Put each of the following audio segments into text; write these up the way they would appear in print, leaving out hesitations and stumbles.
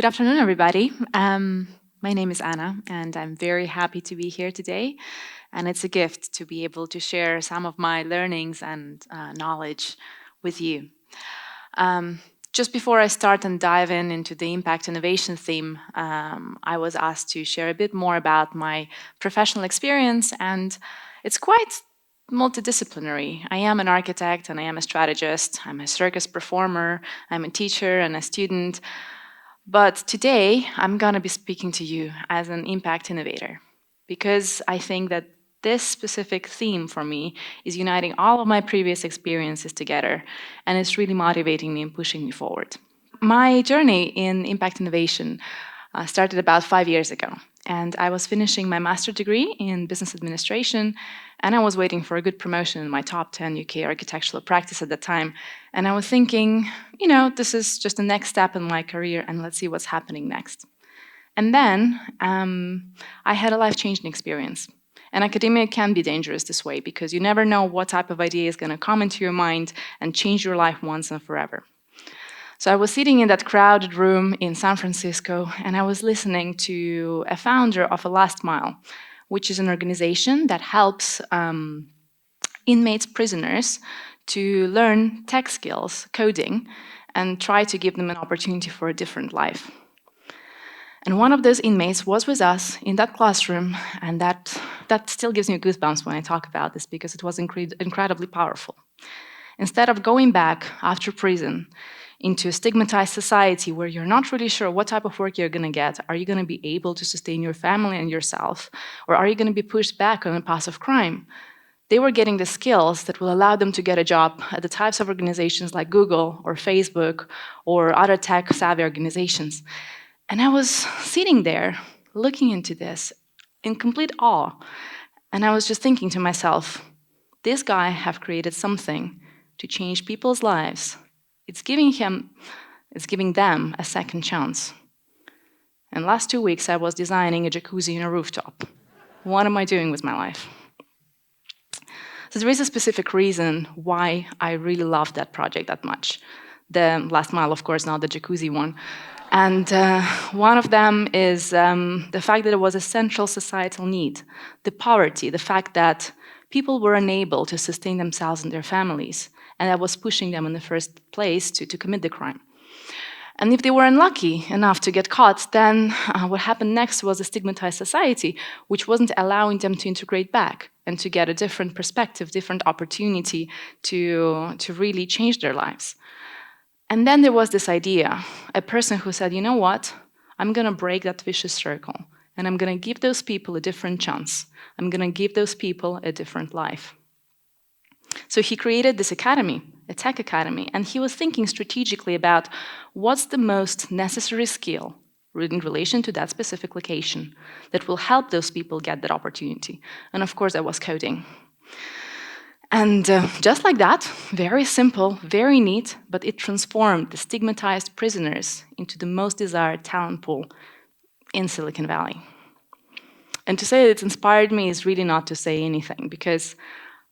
afternoon, everybody. My name is Anna, and I'm very happy to be here today. And it's a gift to be able to share some of my learnings and knowledge with you. Um, just before I start and dive into the impact innovation theme, I was asked to share a bit more about my professional experience, and it's quite multidisciplinary. I am an architect and I am a strategist. I'm a circus performer. I'm a teacher and a student. But today, I'm going to be speaking to you as an impact innovator because I think that this specific theme for me is uniting all of my previous experiences together, and it's really motivating me and pushing me forward. My journey in impact innovation started about 5 years ago, and I was finishing my master's degree in business administration, and I was waiting for a good promotion in my top 10 UK architectural practice at the time. And I was thinking, this is just the next step in my career, and let's see what's happening next. And then I had a life-changing experience. And academia can be dangerous this way because you never know what type of idea is going to come into your mind and change your life once and forever. So I was sitting in that crowded room in San Francisco, and I was listening to a founder of a Last Mile, which is an organization that helps inmates, prisoners, to learn tech skills, coding, and try to give them an opportunity for a different life. And one of those inmates was with us in that classroom, and that still gives me goosebumps when I talk about this because it was incredibly powerful. Instead of going back after prison into a stigmatized society where you're not really sure what type of work you're going to get, are you going to be able to sustain your family and yourself, or are you going to be pushed back on a path of crime? They were getting the skills that will allow them to get a job at the types of organizations like Google or Facebook or other tech-savvy organizations. And I was sitting there looking into this in complete awe. And I was just thinking to myself, this guy have created something to change people's lives. It's giving them a second chance. And last 2 weeks, I was designing a jacuzzi in a rooftop. What am I doing with my life? So there is a specific reason why I really love that project that much. The Last Mile, of course, not the jacuzzi one. And one of them is the fact that it was a central societal need, the poverty, the fact that people were unable to sustain themselves and their families, and that was pushing them in the first place to commit the crime. And if they were unlucky enough to get caught, then what happened next was a stigmatized society, which wasn't allowing them to integrate back and to get a different perspective, different opportunity to really change their lives. And then there was this idea, a person who said, you know what, I'm going to break that vicious circle, and I'm going to give those people a different chance. I'm going to give those people a different life. So he created this academy, a tech academy, and he was thinking strategically about what's the most necessary skill in relation to that specific location that will help those people get that opportunity. And of course, that was coding. And just like that, very simple, very neat, but it transformed the stigmatized prisoners into the most desired talent pool in Silicon Valley. And to say that it inspired me is really not to say anything, because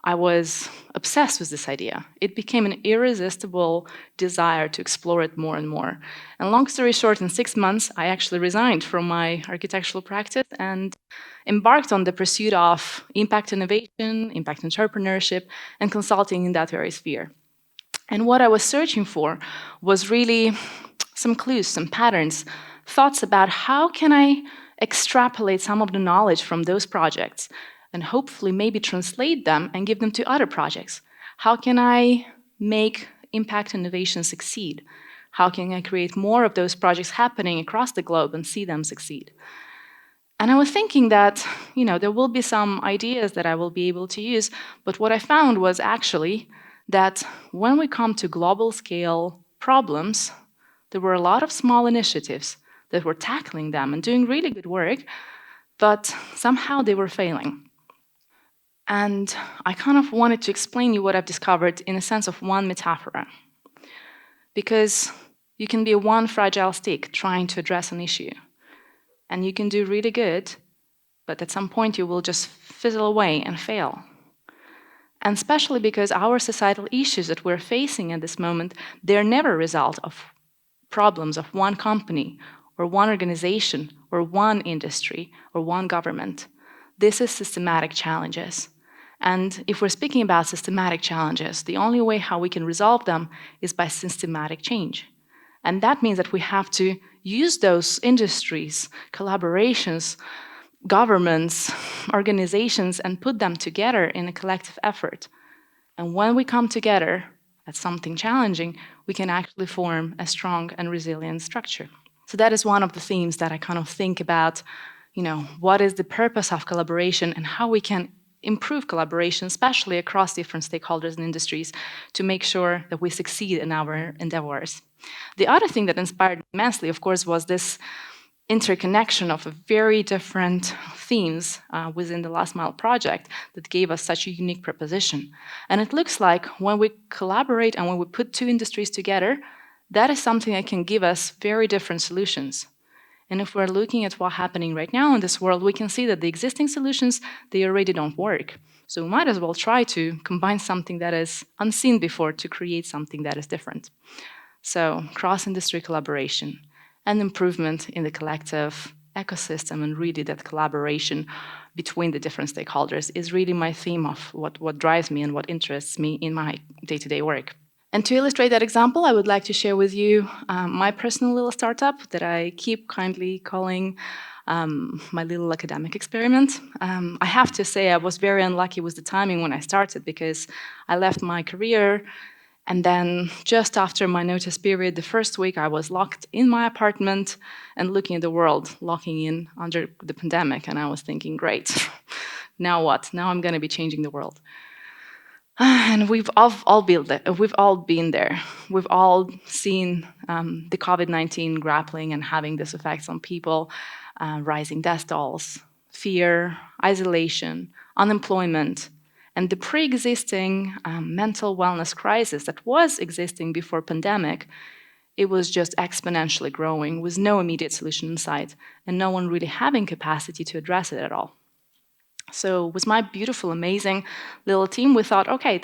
I was obsessed with this idea. It became an irresistible desire to explore it more and more. And long story short, in 6 months, I actually resigned from my architectural practice and embarked on the pursuit of impact innovation, impact entrepreneurship, and consulting in that very sphere. And what I was searching for was really some clues, some patterns, thoughts about how can I extrapolate some of the knowledge from those projects and hopefully maybe translate them and give them to other projects. How can I make impact innovation succeed? How can I create more of those projects happening across the globe and see them succeed? And I was thinking that, there will be some ideas that I will be able to use, but what I found was actually that when we come to global scale problems, there were a lot of small initiatives that were tackling them and doing really good work, but somehow they were failing. And I kind of wanted to explain you what I've discovered in a sense of one metaphor. Because you can be one fragile stick trying to address an issue. And you can do really good, but at some point you will just fizzle away and fail. And especially because our societal issues that we're facing at this moment, they're never a result of problems of one company or one organization or one industry or one government. This is systematic challenges. And if we're speaking about systematic challenges, the only way how we can resolve them is by systematic change. And that means that we have to use those industries, collaborations, governments, organizations, and put them together in a collective effort. And when we come together at something challenging, we can actually form a strong and resilient structure. So that is one of the themes that I kind of think about, what is the purpose of collaboration and how we can improve collaboration, especially across different stakeholders and industries, to make sure that we succeed in our endeavors. The other thing that inspired me immensely, of course, was this interconnection of very different themes within the Last Mile project that gave us such a unique proposition. And it looks like when we collaborate and when we put two industries together, that is something that can give us very different solutions. And if we're looking at what's happening right now in this world, we can see that the existing solutions, they already don't work. So we might as well try to combine something that is unseen before to create something that is different. So cross-industry collaboration and improvement in the collective ecosystem, and really that collaboration between the different stakeholders is really my theme of what drives me and what interests me in my day-to-day work. And to illustrate that example, I would like to share with you my personal little startup that I keep kindly calling my little academic experiment. I have to say I was very unlucky with the timing when I started, because I left my career, and then just after my notice period, the first week I was locked in my apartment and looking at the world, locking in under the pandemic. And I was thinking, great, now what? Now I'm going to be changing the world. And we've all been there. We've all seen the COVID-19 grappling and having this effects on people, rising death tolls, fear, isolation, unemployment, and the pre-existing mental wellness crisis that was existing before pandemic. It was just exponentially growing with no immediate solution in sight and no one really having capacity to address it at all. So with my beautiful, amazing little team, we thought, okay,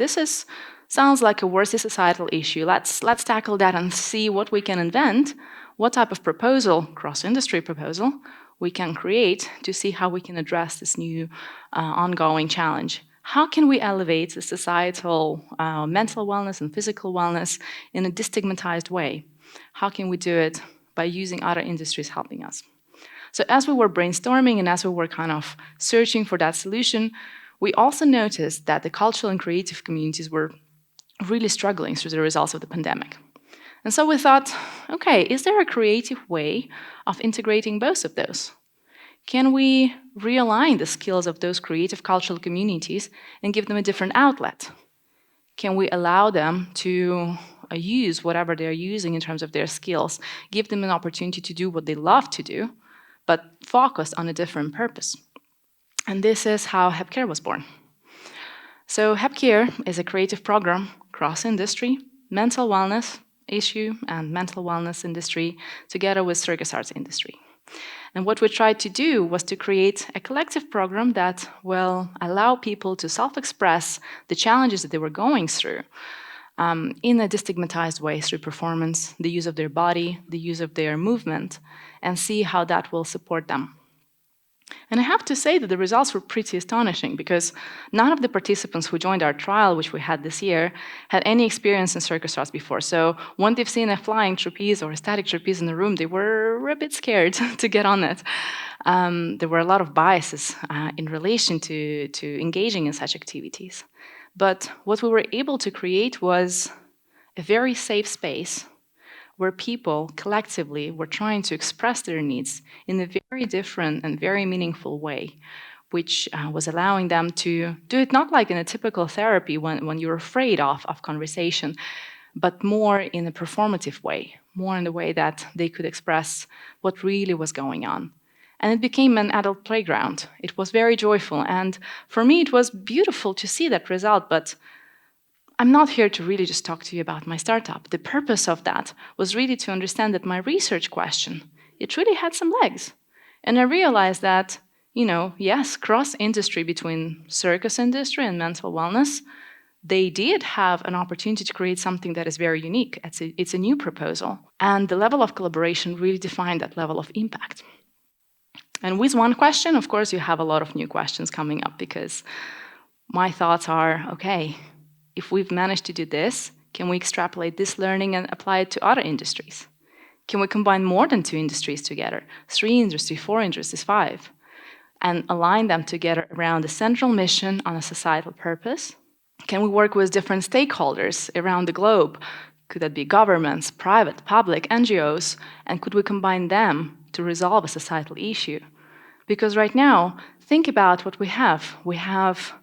sounds like a worthy societal issue. Let's tackle that and see what we can invent, what type of proposal, cross-industry proposal, we can create to see how we can address this new ongoing challenge. How can we elevate the societal mental wellness and physical wellness in a destigmatized way? How can we do it by using other industries helping us? So as we were brainstorming and as we were kind of searching for that solution, we also noticed that the cultural and creative communities were really struggling through the results of the pandemic. And so we thought, okay, is there a creative way of integrating both of those? Can we realign the skills of those creative cultural communities and give them a different outlet? Can we allow them to use whatever they're using in terms of their skills, give them an opportunity to do what they love to do, but focused on a different purpose? And this is how HepCare was born. So HepCare is a creative program, cross-industry, mental wellness issue and mental wellness industry, together with circus arts industry. And what we tried to do was to create a collective program that will allow people to self-express the challenges that they were going through in a destigmatized way through performance, the use of their body, the use of their movement, and see how that will support them. And I have to say that the results were pretty astonishing, because none of the participants who joined our trial, which we had this year, had any experience in circus arts before. So when they've seen a flying trapeze or a static trapeze in the room, they were a bit scared to get on it. There were a lot of biases in relation to engaging in such activities. But what we were able to create was a very safe space where people collectively were trying to express their needs in a very different and very meaningful way, which was allowing them to do it not like in a typical therapy when you're afraid of conversation, but more in a performative way, more in the way that they could express what really was going on. And it became an adult playground. It was very joyful. And for me, it was beautiful to see that result, but I'm not here to really just talk to you about my startup. The purpose of that was really to understand that my research question, it really had some legs. And I realized that, yes, cross-industry between circus industry and mental wellness, they did have an opportunity to create something that is very unique. It's a new proposal. And the level of collaboration really defined that level of impact. And with one question, of course, you have a lot of new questions coming up, because my thoughts are, okay, if we've managed to do this, can we extrapolate this learning and apply it to other industries? Can we combine more than 2 industries together, 3 industries, 4 industries, 5, and align them together around a central mission on a societal purpose? Can we work with different stakeholders around the globe? Could that be governments, private, public, NGOs? And could we combine them to resolve a societal issue? Because right now, think about what we have. We have,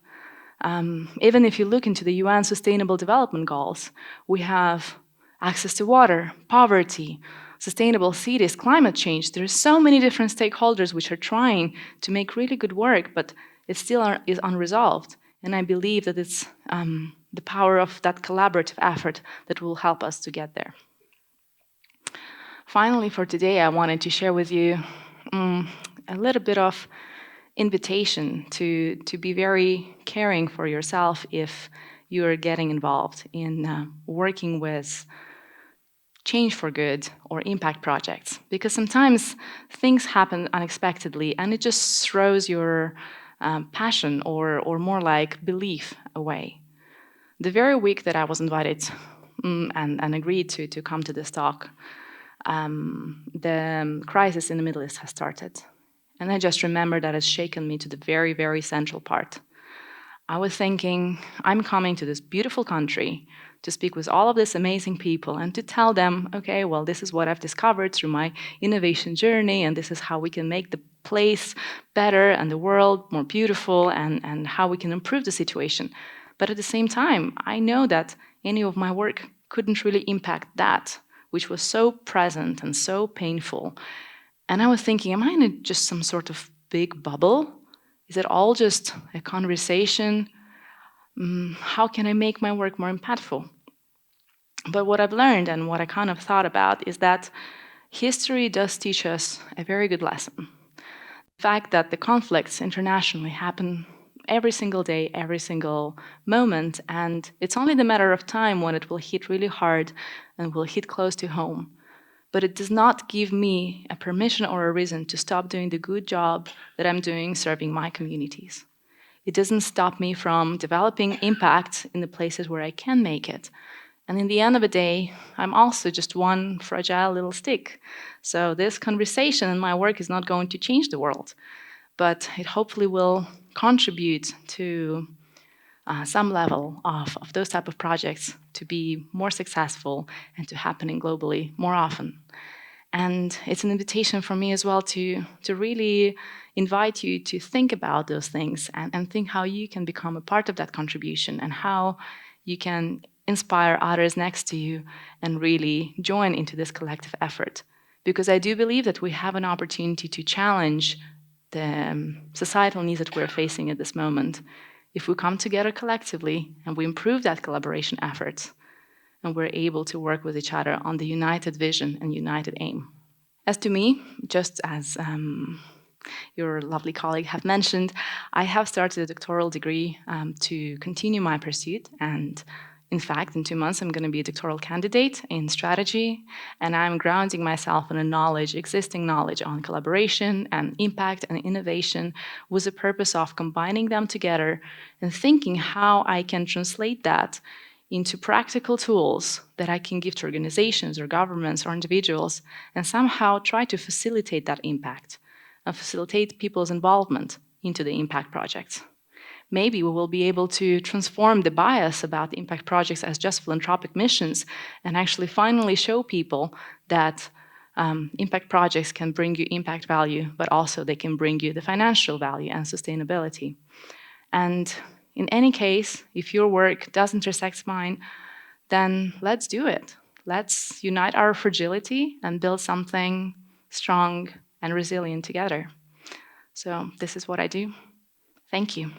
even if you look into the UN Sustainable Development Goals, we have access to water, poverty, sustainable cities, climate change. There are so many different stakeholders which are trying to make really good work, but it still is unresolved. And I believe that it's the power of that collaborative effort that will help us to get there. Finally, for today, I wanted to share with you a little bit of invitation to be very caring for yourself if you are getting involved in working with change for good or impact projects. Because sometimes things happen unexpectedly and it just throws your passion or more like belief away. The very week that I was invited and agreed to come to this talk, the crisis in the Middle East has started. And I just remember that it's shaken me to the very, very central part. I was thinking, I'm coming to this beautiful country to speak with all of these amazing people and to tell them, okay, well, this is what I've discovered through my innovation journey, and this is how we can make the place better and the world more beautiful, and how we can improve the situation. But at the same time, I know that any of my work couldn't really impact that, which was so present and so painful. And I was thinking, am I in just some sort of big bubble? Is it all just a conversation? How can I make my work more impactful? But what I've learned and what I kind of thought about is that history does teach us a very good lesson. The fact that the conflicts internationally happen every single day, every single moment, and it's only the matter of time when it will hit really hard and will hit close to home. But it does not give me a permission or a reason to stop doing the good job that I'm doing serving my communities. It doesn't stop me from developing impact in the places where I can make it. And in the end of the day, I'm also just one fragile little stick. So this conversation and my work is not going to change the world, but it hopefully will contribute to some level of those type of projects to be more successful and to happening globally more often. And it's an invitation for me as well to really invite you to think about those things and think how you can become a part of that contribution and how you can inspire others next to you and really join into this collective effort. Because I do believe that we have an opportunity to challenge the societal needs that we're facing at this moment. If we come together collectively and we improve that collaboration effort, and we're able to work with each other on the united vision and united aim. As to me, just as your lovely colleague have mentioned, I have started a doctoral degree to continue my pursuit, and in fact, in 2 months, I'm going to be a doctoral candidate in strategy, and I'm grounding myself in existing knowledge on collaboration and impact and innovation with the purpose of combining them together and thinking how I can translate that into practical tools that I can give to organizations or governments or individuals and somehow try to facilitate that impact and facilitate people's involvement into the impact projects. Maybe we will be able to transform the bias about impact projects as just philanthropic missions and actually finally show people that impact projects can bring you impact value, but also they can bring you the financial value and sustainability. And in any case, if your work does intersect mine, then let's do it. Let's unite our fragility and build something strong and resilient together. So this is what I do. Thank you.